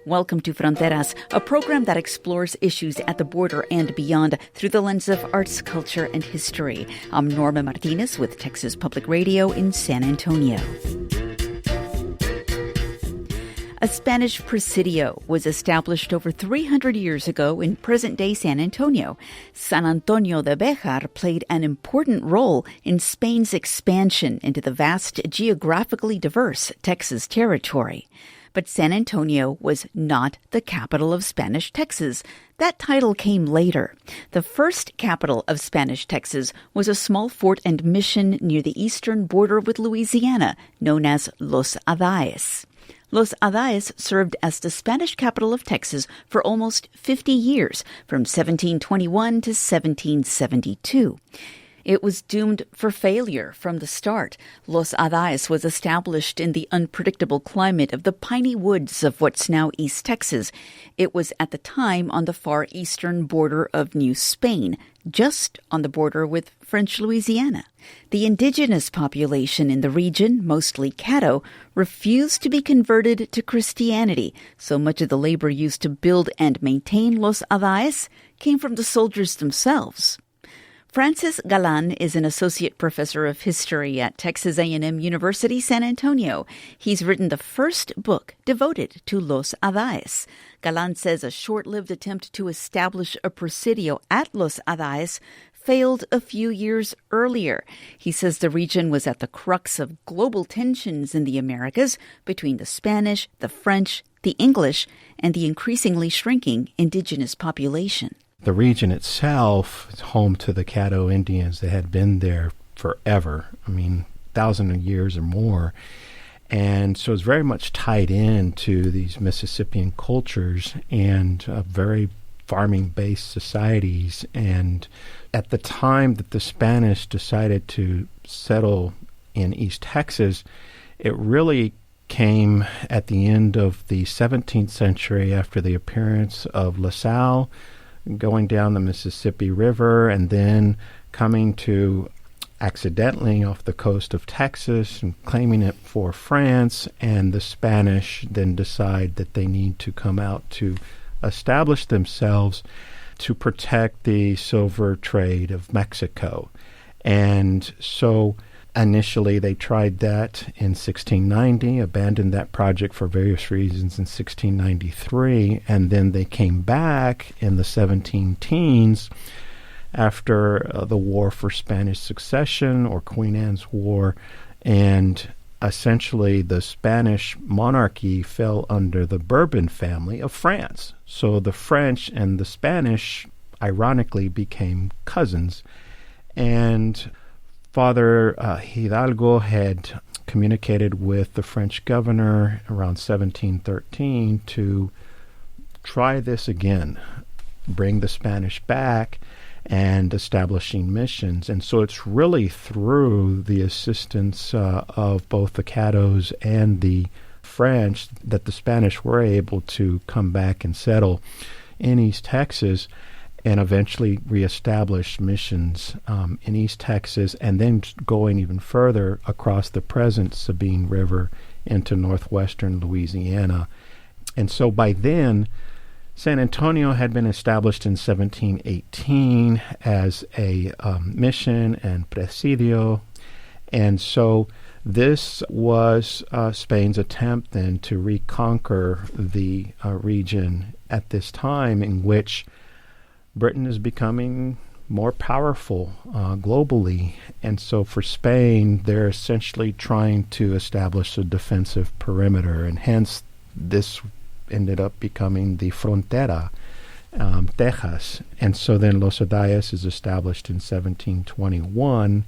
Welcome to Fronteras, a program that explores issues at the border and beyond through the lens of arts, culture, and history. I'm Norma Martinez with Texas Public Radio in San Antonio. A Spanish presidio was established over 300 years ago in present-day San Antonio. San Antonio de Béjar played an important role in Spain's expansion into the vast, geographically diverse Texas territory. But San Antonio was not the capital of Spanish Texas. That title came later. The first capital of Spanish Texas was a small fort and mission near the eastern border with Louisiana, known as Los Adayes. Los Adayes served as the Spanish capital of Texas for almost 50 years, from 1721 to 1772. It was doomed for failure from the start. Los Adayes was established in the unpredictable climate of the piney woods of what's now East Texas. It was at the time on the far eastern border of New Spain, just on the border with French Louisiana. The indigenous population in the region, mostly Caddo, refused to be converted to Christianity, so much of the labor used to build and maintain Los Adayes came from the soldiers themselves. Francis Galan is an associate professor of history at Texas A&M University, San Antonio. He's written the first book devoted to Los Adayes. Galan says a short-lived attempt to establish a presidio at Los Adayes failed a few years earlier. He says the region was at the crux of global tensions in the Americas between the Spanish, the French, the English, and the increasingly shrinking indigenous population. The region itself is home to the Caddo Indians that had been there forever, 1,000 years or more. And so it's very much tied into these Mississippian cultures and very farming-based societies. And at the time that the Spanish decided to settle in East Texas, it really came at the end of the 17th century after the appearance of La Salle, going down the Mississippi River and then coming to accidentally off the coast of Texas and claiming it for France, and the Spanish then decide that they need to come out to establish themselves to protect the silver trade of Mexico. And so initially they tried that in 1690, abandoned that project for various reasons in 1693, and then they came back in the 17-teens after the War for Spanish Succession, or Queen Anne's War, and essentially the Spanish monarchy fell under the Bourbon family of France. So the French and the Spanish, ironically, became cousins, and Father Hidalgo had communicated with the French governor around 1713 to try this again, bring the Spanish back and establishing missions. And so it's really through the assistance of both the Caddos and the French that the Spanish were able to come back and settle in East Texas and eventually reestablish missions in East Texas, and then going even further across the present Sabine River into northwestern Louisiana. And so by then, San Antonio had been established in 1718 as a mission and presidio, and so this was Spain's attempt then to reconquer the region at this time in which Britain is becoming more powerful globally. And so for Spain, they're essentially trying to establish a defensive perimeter, and hence this ended up becoming the Frontera, Texas. And so then Los Adayes is established in 1721,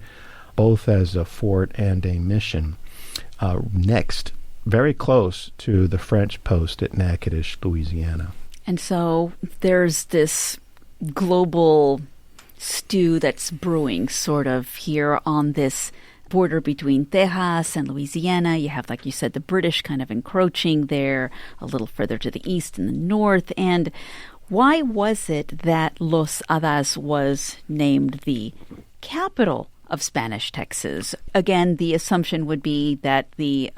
both as a fort and a mission. Next, very close to the French post at Natchitoches, Louisiana. And so there's this global stew that's brewing sort of here on this border between Texas and Louisiana. You have, like you said, the British kind of encroaching there a little further to the east and the north. And why was it that Los Adayes was named the capital of Spanish Texas. Again, the assumption would be that the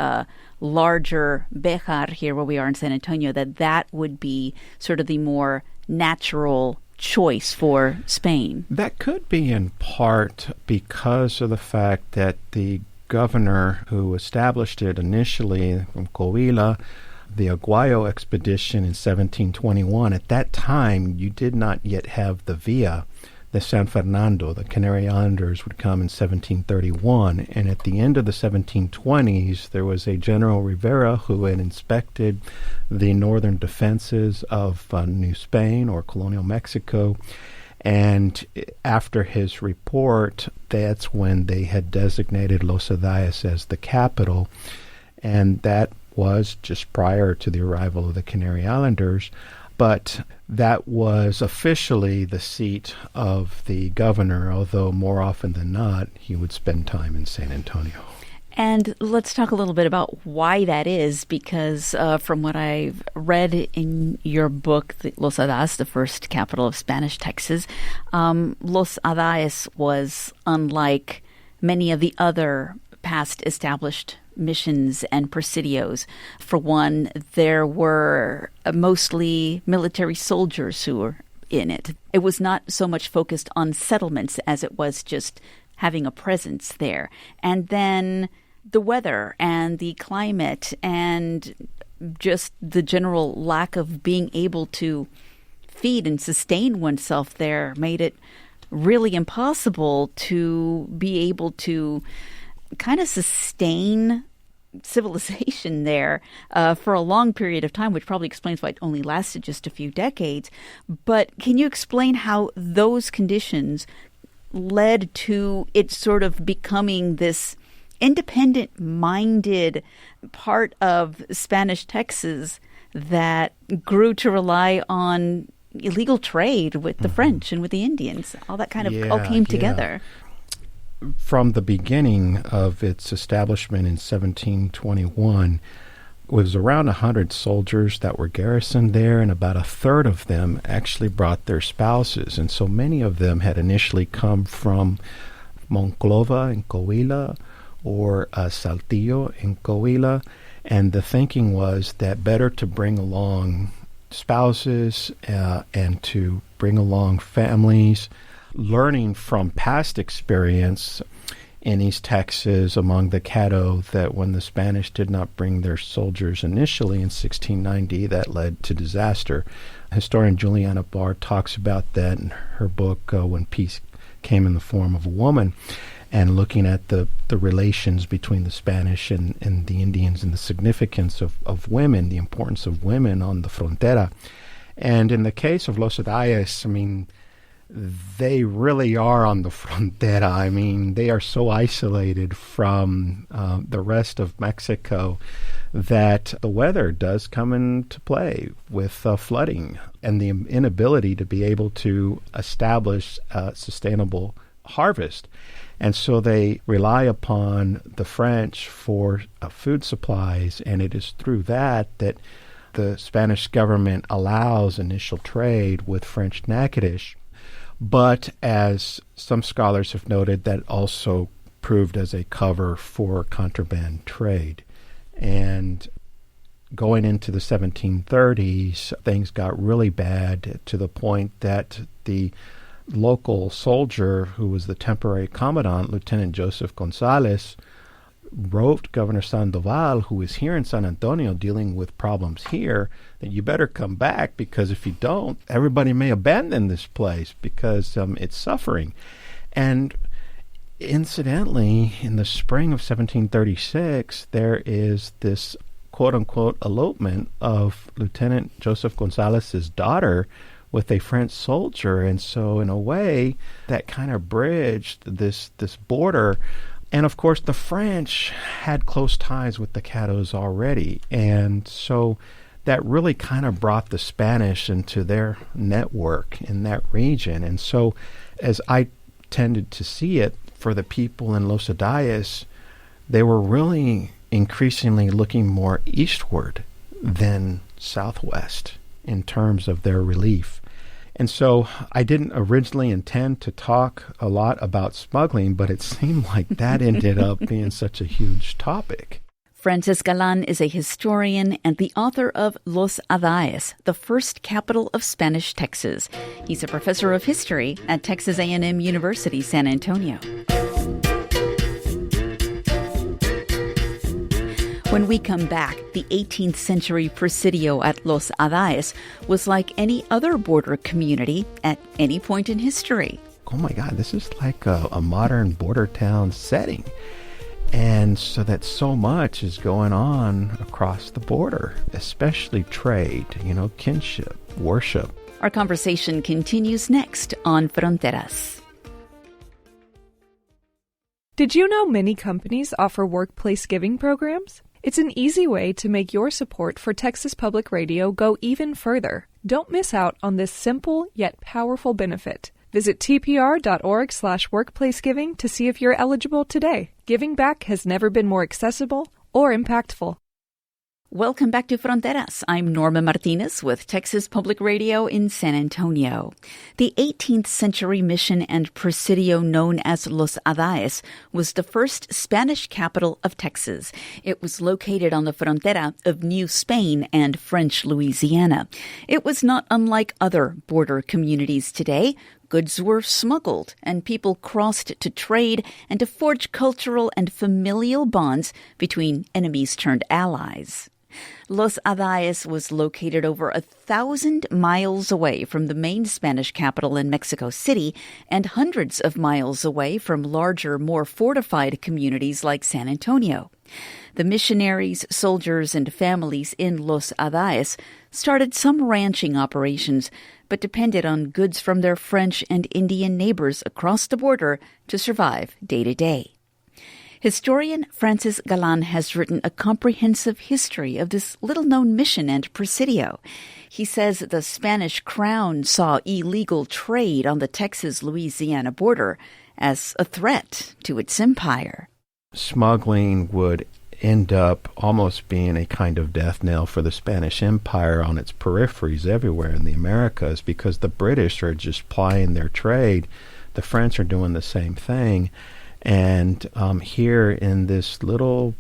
larger Béjar here, where we are in San Antonio, that would be sort of the more natural choice for Spain. That could be in part because of the fact that the governor who established it initially from Coahuila, the Aguayo expedition in 1721, at that time you did not yet have the via, the San Fernando. The Canary Islanders would come in 1731, and at the end of the 1720s there was a General Rivera who had inspected the northern defenses of New Spain or colonial Mexico, and after his report, that's when they had designated Los Adayes as the capital, and that was just prior to the arrival of the Canary Islanders. But that was officially the seat of the governor, although more often than not, he would spend time in San Antonio. And let's talk a little bit about why that is, because from what I've read in your book, Los Adayes, the first capital of Spanish Texas, Los Adayes was unlike many of the other past established missions and presidios. For one, there were mostly military soldiers who were in it. It was not so much focused on settlements as it was just having a presence there. And then the weather and the climate and just the general lack of being able to feed and sustain oneself there made it really impossible to be able to kind of sustain civilization there for a long period of time, which probably explains why it only lasted just a few decades. But can you explain how those conditions led to it sort of becoming this independent-minded part of Spanish Texas that grew to rely on illegal trade with the French and with the Indians? All that kind of all came together. From the beginning of its establishment in 1721, it was around 100 soldiers that were garrisoned there, and about a third of them actually brought their spouses. And so many of them had initially come from Monclova in Coahuila or Saltillo in Coahuila, and the thinking was that better to bring along spouses and to bring along families, learning from past experience in East Texas among the Caddo that when the Spanish did not bring their soldiers initially in 1690, that led to disaster. Historian Juliana Barr talks about that in her book, When Peace Came in the Form of a Woman, and looking at the relations between the Spanish and the Indians and the significance of women, the importance of women on the frontera. And in the case of Los Adayes, I mean, they really are on the frontera. I mean, they are so isolated from the rest of Mexico that the weather does come into play with flooding and the inability to be able to establish a sustainable harvest. And so they rely upon the French for food supplies, and it is through that the Spanish government allows initial trade with French Natchitoches. But as some scholars have noted, that also proved as a cover for contraband trade. And going into the 1730s, things got really bad to the point that the local soldier, who was the temporary commandant, Lieutenant Joseph Gonzalez, wrote Governor Sandoval, who is here in San Antonio dealing with problems here, that you better come back, because if you don't, everybody may abandon this place because it's suffering. And incidentally, in the spring of 1736, there is this quote-unquote elopement of Lieutenant Joseph Gonzalez's daughter with a French soldier. And so in a way, that kind of bridged this border. And of course, the French had close ties with the Caddos already. And so that really kind of brought the Spanish into their network in that region. And so as I tended to see it, for the people in Los Adayes, they were really increasingly looking more eastward than southwest in terms of their relief. And so I didn't originally intend to talk a lot about smuggling, but it seemed like that ended up being such a huge topic. Francis Galan is a historian and the author of Los Adayes, the first capital of Spanish Texas. He's a professor of history at Texas A&M University, San Antonio. When we come back, the 18th century presidio at Los Adayes was like any other border community at any point in history. Oh my God, this is like a modern border town setting. And so that so much is going on across the border, especially trade, kinship, worship. Our conversation continues next on Fronteras. Did you know many companies offer workplace giving programs? It's an easy way to make your support for Texas Public Radio go even further. Don't miss out on this simple yet powerful benefit. Visit tpr.org/workplacegiving to see if you're eligible today. Giving back has never been more accessible or impactful. Welcome back to Fronteras. I'm Norma Martinez with Texas Public Radio in San Antonio. The 18th century mission and presidio known as Los Adayes was the first Spanish capital of Texas. It was located on the frontera of New Spain and French Louisiana. It was not unlike other border communities today. Goods were smuggled, and people crossed to trade and to forge cultural and familial bonds between enemies turned allies. Los Adayes was located over 1,000 miles away from the main Spanish capital in Mexico City and hundreds of miles away from larger, more fortified communities like San Antonio. The missionaries, soldiers, and families in Los Adayes started some ranching operations, but depended on goods from their French and Indian neighbors across the border to survive day to day. Historian Francis Galan has written a comprehensive history of this little-known mission and presidio. He says the Spanish crown saw illegal trade on the Texas-Louisiana border as a threat to its empire. Smuggling would end up almost being a kind of death knell for the Spanish Empire on its peripheries everywhere in the Americas, because the British are just plying their trade. The French are doing the same thing. And here in this little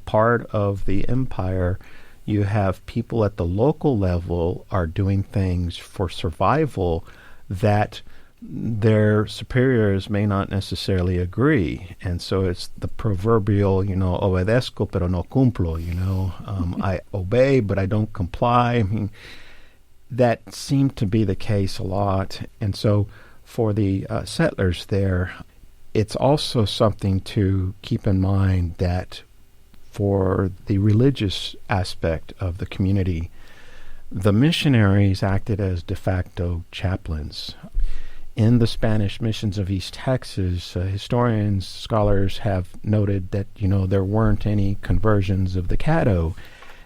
part of the empire, you have people at the local level are doing things for survival that their superiors may not necessarily agree. And so it's the proverbial, obedezco pero no cumplo, I obey but I don't comply. I mean, that seemed to be the case a lot. And so for the settlers there, it's also something to keep in mind that for the religious aspect of the community, the missionaries acted as de facto chaplains. In the Spanish missions of East Texas, historians, scholars have noted that, there weren't any conversions of the Caddo.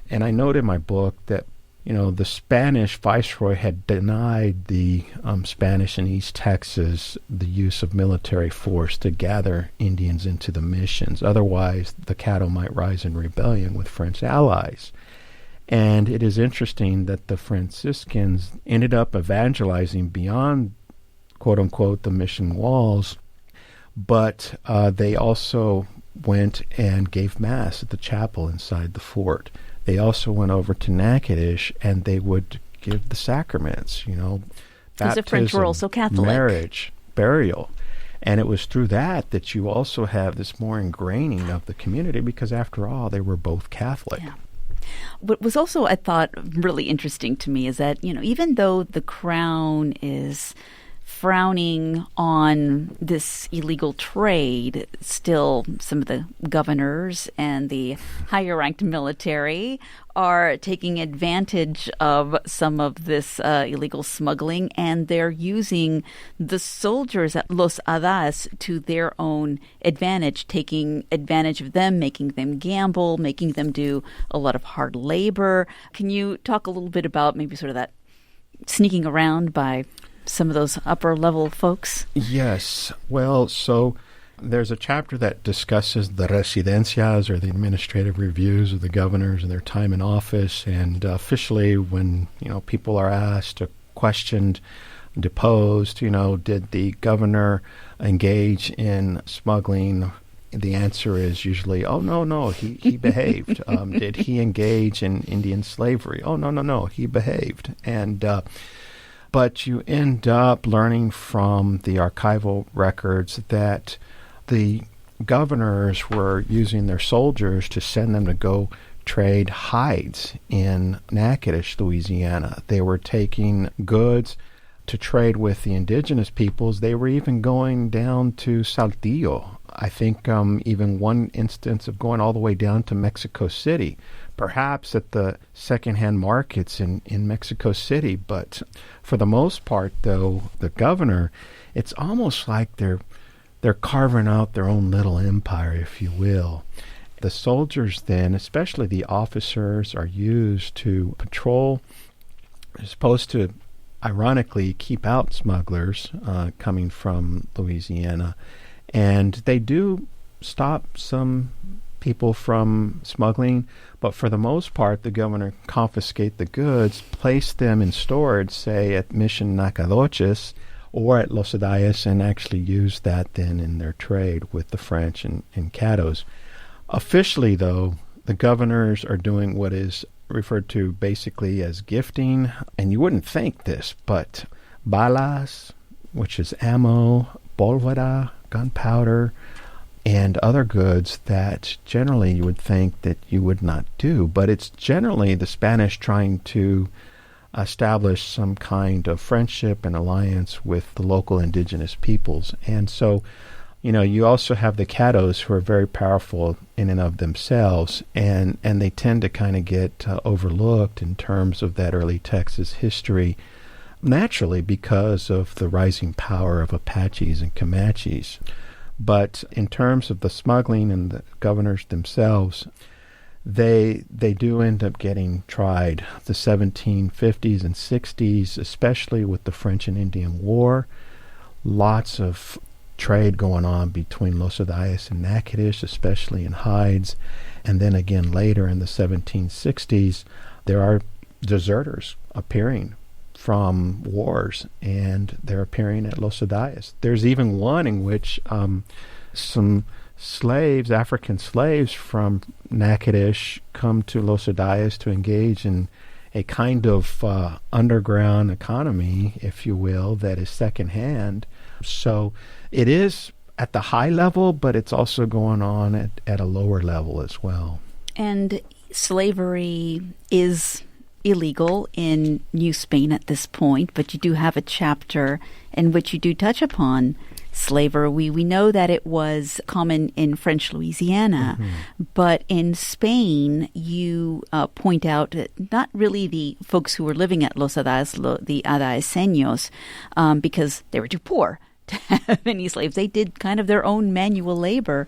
And I note in my book that, the Spanish viceroy had denied the Spanish in East Texas the use of military force to gather Indians into the missions. Otherwise, the Caddo might rise in rebellion with French allies. And it is interesting that the Franciscans ended up evangelizing beyond, quote-unquote, the mission walls, but they also went and gave Mass at the chapel inside the fort. They also went over to Natchitoches, and they would give the sacraments, baptism, the French were also Catholic. Marriage, burial. And it was through that you also have this more ingraining of the community, because after all, they were both Catholic. Yeah. What was also, I thought, really interesting to me is that, even though the crown is frowning on this illegal trade, still some of the governors and the higher-ranked military are taking advantage of some of this illegal smuggling, and they're using the soldiers at Los Adayes to their own advantage, taking advantage of them, making them gamble, making them do a lot of hard labor. Can you talk a little bit about maybe sort of that sneaking around by some of those upper-level folks? Yes. Well, so there's a chapter that discusses the residencias, or the administrative reviews of the governors and their time in office. And officially, when people are asked or questioned, deposed. Did the governor engage in smuggling? The answer is usually, oh, no, he behaved. Did he engage in Indian slavery? Oh, no, he behaved. But you end up learning from the archival records that the governors were using their soldiers to send them to go trade hides in Natchitoches, Louisiana. They were taking goods to trade with the indigenous peoples. They were even going down to Saltillo. I think even one instance of going all the way down to Mexico City, perhaps at the secondhand markets in Mexico City. But for the most part, though, the governor, it's almost like they're carving out their own little empire, if you will. The soldiers then, especially the officers, are used to patrol. They're supposed to, ironically, keep out smugglers coming from Louisiana. And they do stop some people from smuggling, but for the most part, the governor confiscate the goods, place them in storage, say at Mission Nacogdoches or at Los Adayas, and actually use that then in their trade with the French and Caddos. Officially, though, the governors are doing what is referred to basically as gifting, and you wouldn't think this, but balas, which is ammo, pólvora, gunpowder, and other goods that generally you would think that you would not do. But it's generally the Spanish trying to establish some kind of friendship and alliance with the local indigenous peoples. And so, you also have the Caddos, who are very powerful in and of themselves, and they tend to kind of get overlooked in terms of that early Texas history, naturally because of the rising power of Apaches and Comanches. But in terms of the smuggling and the governors themselves, they do end up getting tried. The 1750s and 60s, especially with the French and Indian War, lots of trade going on between Los Adayas and Natchitoches, especially in hides. And then again later in the 1760s, there are deserters appearing from wars, and they're appearing at Los Adayas. There's even one in which some slaves, African slaves from Natchitoches, come to Los Adayas to engage in a kind of underground economy, if you will, that is secondhand. So it is at the high level, but it's also going on at a lower level as well. And slavery is illegal in New Spain at this point, but you do have a chapter in which you do touch upon slavery. We know that it was common in French Louisiana, but in Spain, you point out that not really the folks who were living at Los Adayas, the Adaeseños, because they were too poor to have any slaves. They did kind of their own manual labor,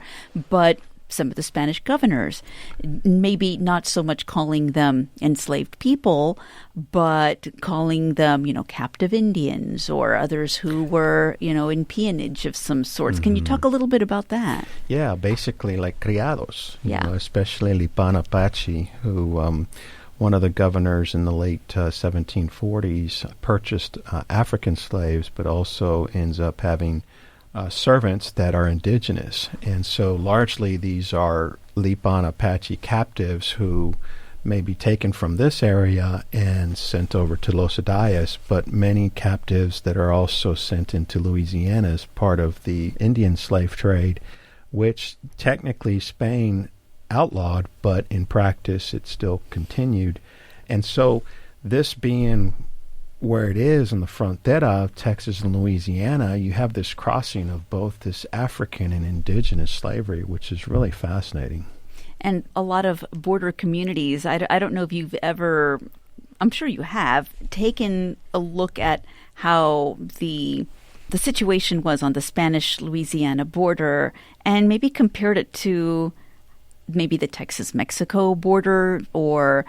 but some of the Spanish governors, maybe not so much calling them enslaved people, but calling them, captive Indians or others who were, in peonage of some sorts. Can you talk a little bit about that? Yeah, basically like criados, especially Lipan Apache, who one of the governors in the late 1740s purchased African slaves, but also ends up having servants that are indigenous. And so largely these are Lipan Apache captives who may be taken from this area and sent over to Los Adayas, but many captives that are also sent into Louisiana as part of the Indian slave trade, which technically Spain outlawed, but in practice it still continued. And so this being where it is in the frontera of Texas and Louisiana, you have this crossing of both this African and indigenous slavery, which is really fascinating. And a lot of border communities, I don't know if you've ever, I'm sure you have, taken a look at how the situation was on the Spanish-Louisiana border and maybe compared it to maybe the Texas-Mexico border or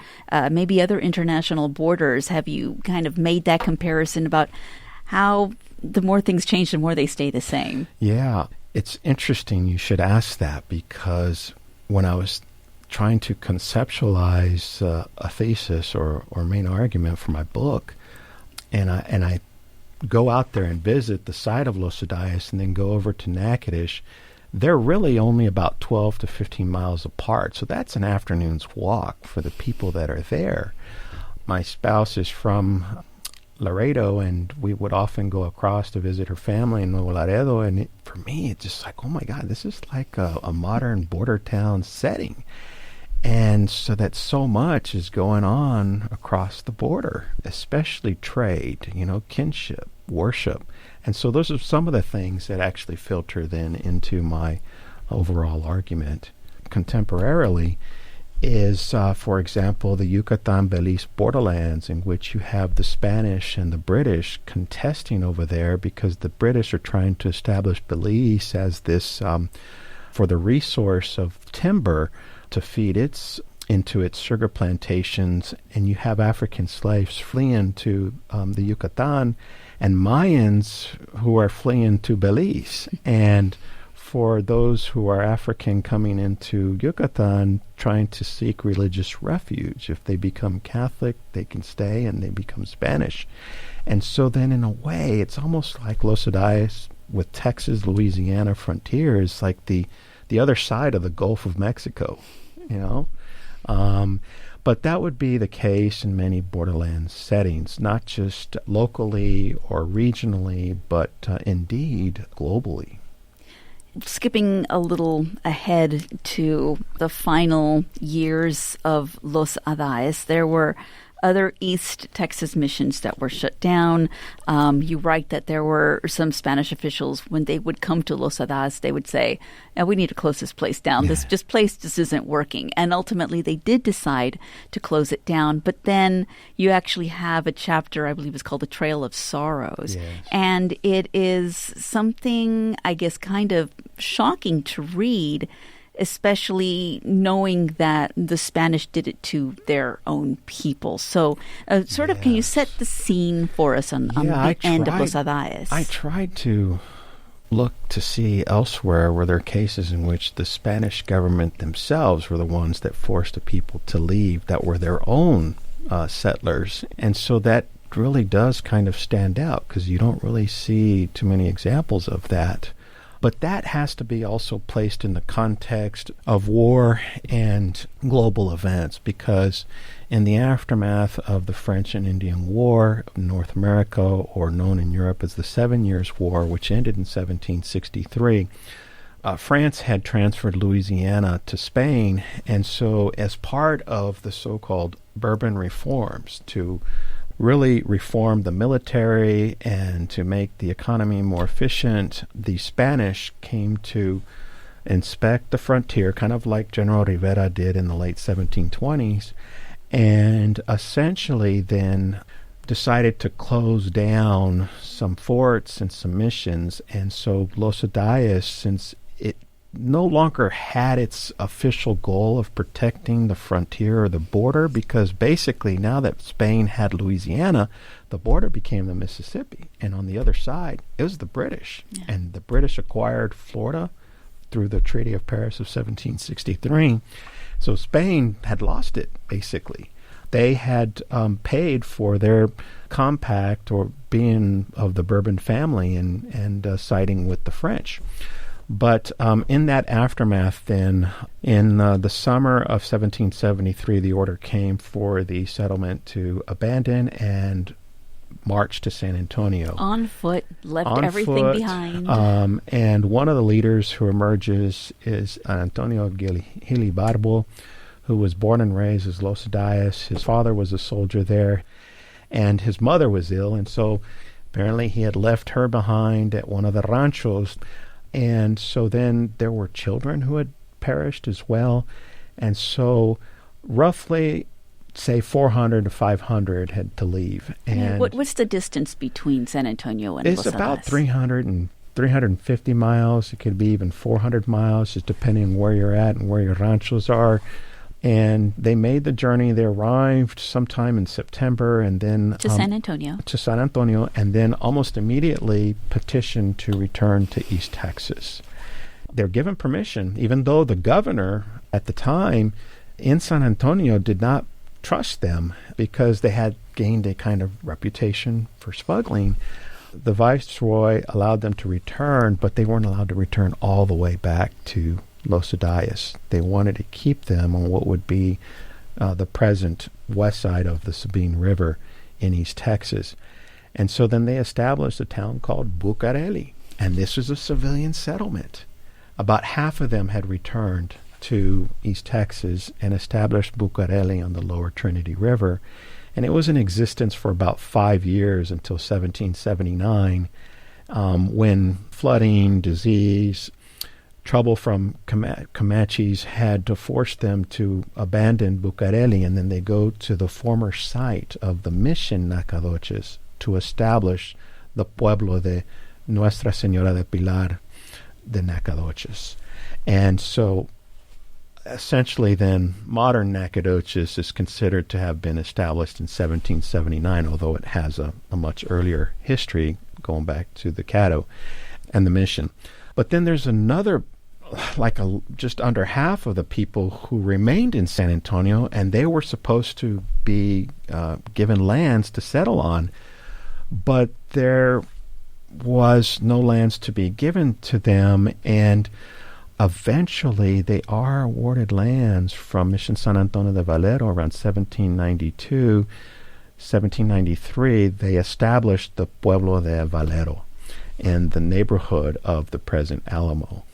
maybe other international borders. Have you kind of made that comparison about how the more things change, the more they stay the same? Yeah, it's interesting you should ask that, because when I was trying to conceptualize a thesis or main argument for my book, and I go out there and visit the site of Los Adayes and then go over to Natchitoches, they're really only about 12 to 15 miles apart. So that's an afternoon's walk for the people that are there. My spouse is from Laredo, and we would often go across to visit her family in Nuevo Laredo. And for me, it's just like, oh my God, this is like a modern border town setting. And so that so much is going on across the border, especially trade, kinship, worship. And so those are some of the things that actually filter then into my overall argument. Contemporarily is, for example, the Yucatan-Belize borderlands, in which you have the Spanish and the British contesting over there because the British are trying to establish Belize as this, for the resource of timber to feed into its sugar plantations, and you have African slaves fleeing to the Yucatan, and Mayans who are fleeing to Belize. And for those who are African coming into Yucatan, trying to seek religious refuge. If they become Catholic, they can stay, and they become Spanish. And so then in a way, it's almost like Los Adayes with Texas, Louisiana frontiers, like the other side of the Gulf of Mexico, But that would be the case in many borderlands settings, not just locally or regionally, but indeed globally. Skipping a little ahead to the final years of Los Adayes, there were other East Texas missions that were shut down. You write that there were some Spanish officials, when they would come to Los Adayes, they would say, we need to close this place down. Yeah. This place just isn't working. And ultimately, they did decide to close it down. But then you actually have a chapter, I believe it's called The Trail of Sorrows. Yes. And it is something, I guess, kind of shocking to read, especially knowing that the Spanish did it to their own people. So can you set the scene for us on the end of Los Adayes? I tried to look to see elsewhere were there cases in which the Spanish government themselves were the ones that forced the people to leave, that were their own settlers. And so that really does kind of stand out, because you don't really see too many examples of that. But that has to be also placed in the context of war and global events, because in the aftermath of the French and Indian War of North America, or known in Europe as the 7 Years' War, which ended in 1763, France had transferred Louisiana to Spain, and so as part of the so-called Bourbon reforms to really reform the military and to make the economy more efficient, the Spanish came to inspect the frontier, kind of like General Rivera did in the late 1720s, and essentially then decided to close down some forts and some missions. And so Los Adayes, since it no longer had its official goal of protecting the frontier or the border, because basically now that Spain had Louisiana, the border became the Mississippi, and on the other side it was the British. Yeah. And the British acquired Florida through the Treaty of Paris of 1763. So Spain had lost it, basically. They had paid for their compact, or being of the Bourbon family, and siding with the French. But in that aftermath then, in the summer of 1773, the order came for the settlement to abandon and march to San Antonio. On foot, left everything behind. And one of the leaders who emerges is Antonio Gilibarbo, who was born and raised as Los Adayes. His father was a soldier there, and his mother was ill, and so apparently he had left her behind at one of the ranchos. And so then there were children who had perished as well. And so roughly, say, 400 to 500 had to leave. And what's the distance between San Antonio and Los Adayes? It's about 350 miles. It could be even 400 miles, just depending on where you're at and where your ranchos are. And they made the journey. They arrived sometime in September, and then to San Antonio. To San Antonio, and then almost immediately petitioned to return to East Texas. They're given permission, even though the governor at the time in San Antonio did not trust them, because they had gained a kind of reputation for smuggling. the viceroy allowed them to return, but they weren't allowed to return all the way back to Los Adayas. They wanted to keep them on what would be the present west side of the Sabine River in East Texas. And so then they established a town called Bucareli, and this was a civilian settlement. About half of them had returned to East Texas and established Bucareli on the lower Trinity River, and it was in existence for about 5 years until 1779, when flooding, disease, trouble from Comanches had to force them to abandon Bucareli, and then they go to the former site of the mission Nacogdoches to establish the pueblo de Nuestra Señora de Pilar de Nacogdoches. And so essentially then modern Nacogdoches is considered to have been established in 1779, although it has a much earlier history going back to the Caddo and the mission. But then there's another, just under half of the people who remained in San Antonio, and they were supposed to be given lands to settle on, but there was no lands to be given to them, and eventually they are awarded lands from Mission San Antonio de Valero around 1792. 1793, they established the Pueblo de Valero in the neighborhood of the present Alamo.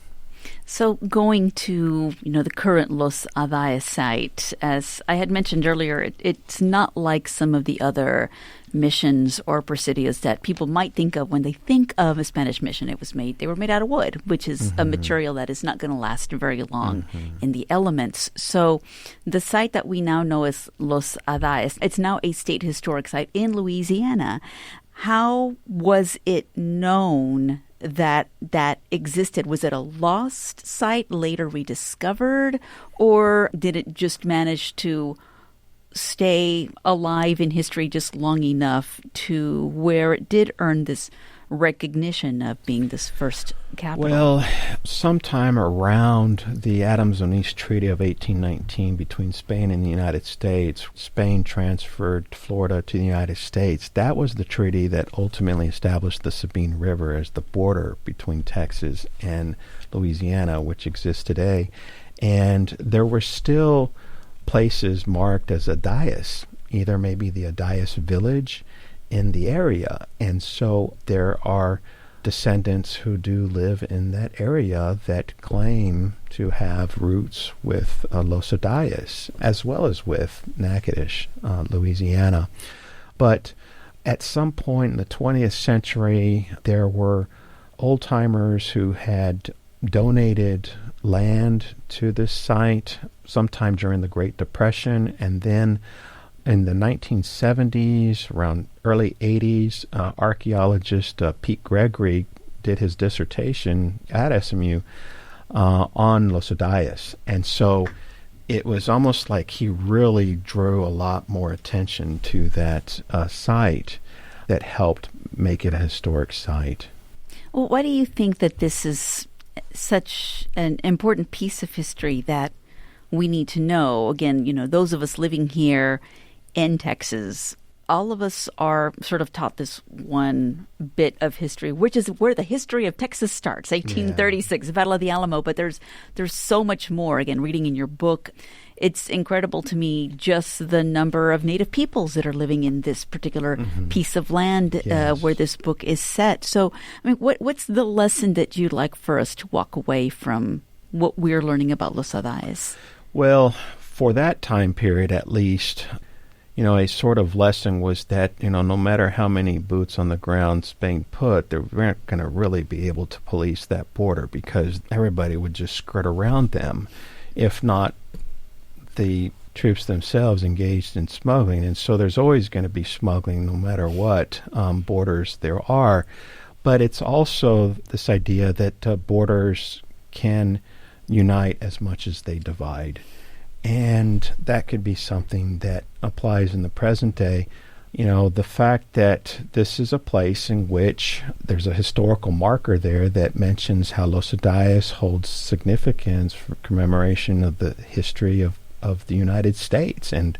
So going to, the current Los Adayas site, as I had mentioned earlier, it's not like some of the other missions or presidios that people might think of when they think of a Spanish mission. They were made out of wood, which is a material that is not going to last very long in the elements. So the site that we now know as Los Adayas, it's now a state historic site in Louisiana. How was it known that existed? Was it a lost site, later rediscovered, or did it just manage to stay alive in history just long enough to where it did earn this recognition of being this first capital? Well, sometime around the Adams-Onis Treaty of 1819 between Spain and the United States, Spain transferred Florida to the United States. That was the treaty that ultimately established the Sabine River as the border between Texas and Louisiana, which exists today. And there were still places marked as Adayas, either maybe the Adayas village in the area. And so there are descendants who do live in that area that claim to have roots with Los Adayas, as well as with Natchitoches, Louisiana. But at some point in the 20th century, there were old-timers who had donated land to this site sometime during the Great Depression, and then in the 1970s, around early 80s, archaeologist Pete Gregory did his dissertation at SMU on Los Adayas. And so it was almost like he really drew a lot more attention to that site that helped make it a historic site. Well, why do you think that this is such an important piece of history that we need to know? Again, those of us living here in Texas, all of us are sort of taught this one bit of history, which is where the history of Texas starts, 1836, Battle of the Alamo. But there's so much more. Again, reading in your book, it's incredible to me just the number of Native peoples that are living in this particular piece of land where this book is set. So, what's the lesson that you'd like for us to walk away from what we're learning about Los Adayas? Well, for that time period at least, a sort of lesson was that, no matter how many boots on the ground Spain put, they weren't going to really be able to police that border because everybody would just skirt around them, if not the troops themselves engaged in smuggling. And so there's always going to be smuggling no matter what borders there are. But it's also this idea that borders can unite as much as they divide. And that could be something that applies in the present day. The fact that this is a place in which there's a historical marker there that mentions how Los Adayas holds significance for commemoration of the history of the United States. And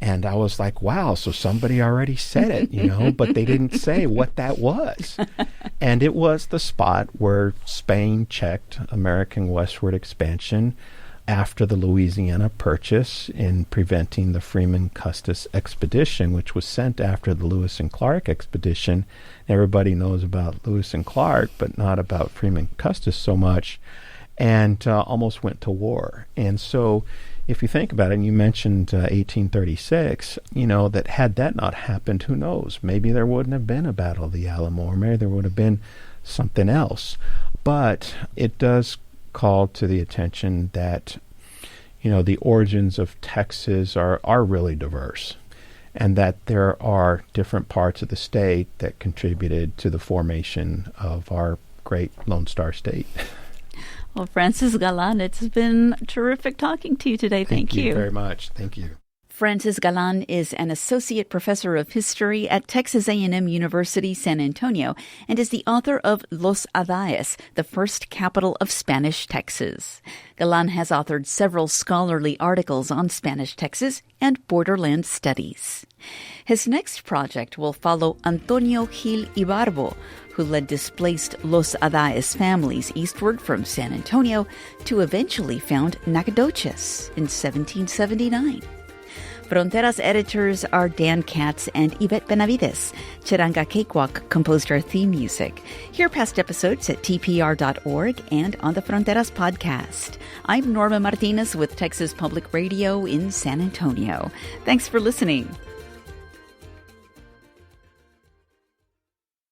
And I was like, wow, so somebody already said it, but they didn't say what that was. And it was the spot where Spain checked American westward expansion after the Louisiana Purchase in preventing the Freeman Custis expedition, which was sent after the Lewis and Clark expedition. Everybody knows about Lewis and Clark, but not about Freeman Custis so much, and almost went to war. And so if you think about it, and you mentioned 1836, that had that not happened, who knows? Maybe there wouldn't have been a Battle of the Alamo, or maybe there would have been something else. But it does call to the attention that, the origins of Texas are really diverse, and that there are different parts of the state that contributed to the formation of our great Lone Star State. Well, Francis Galan, it's been terrific talking to you today. Thank you. Thank you very much. Thank you. Francis Galan is an associate professor of history at Texas A&M University, San Antonio, and is the author of Los Adayes, the first capital of Spanish Texas. Galan has authored several scholarly articles on Spanish Texas and borderland studies. His next project will follow Antonio Gil Ibarbo, who led displaced Los Adayes families eastward from San Antonio to eventually found Nacogdoches in 1779. Fronteras editors are Dan Katz and Yvette Benavides. Chiranga Cakewalk composed our theme music. Hear past episodes at tpr.org and on the Fronteras podcast. I'm Norma Martinez with Texas Public Radio in San Antonio. Thanks for listening.